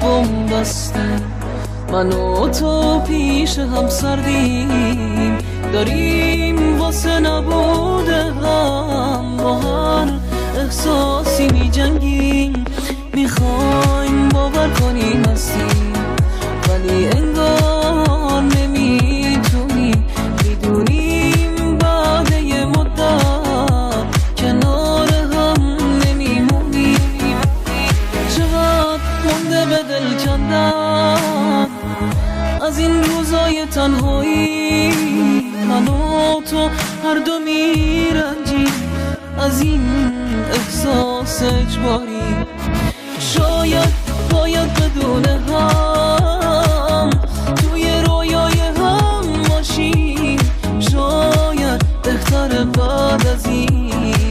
بنبسته من و تو پیش هم سردیم، داریم واسه نبوده هم با هر احساسی می جنگیم. میخوایم باور کنیم هستیم ولی انگار نمیتونیم، میدونیم بعد یه مدت کنار هم نمیمونیم. چقدر مونده به دل کندن از این روزای تنهایی، من و تو هر دو میرنجیم از این احساس اجباری. شاید باید بدون هم توی رویای هم باشیم، شاید بهتره بعد از این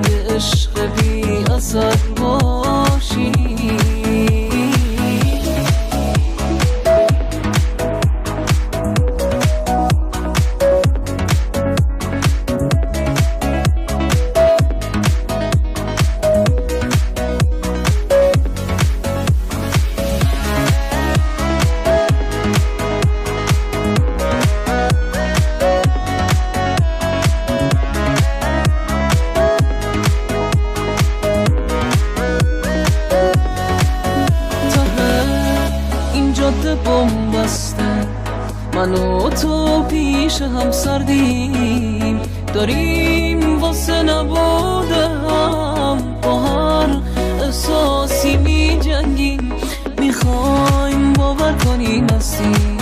یه عشق بی اثر باشیم. بنبسته من و تو پیش هم سردیم، داریم واسه نبوده هم با هر احساسی می جنگیم. میخوایم باور کنیم هستیم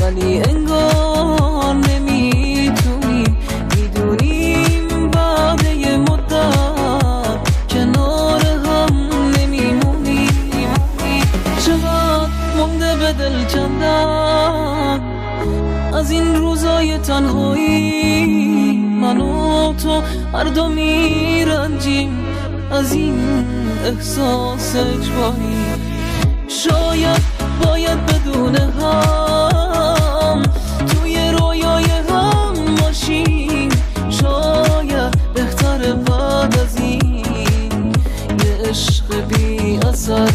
ولی انگار نمیتونیم، میدونیم بعد یه مدت کنار هم نمیمونیم. چقدر مونده به دل کندن از این روزای تنهایی، من و تو هر دو میرنجیم از این احساس اجباری. شاید باید بدون هم توی رویای هم باشیم، شاید بهتره بعد از این یه عشق بی اثر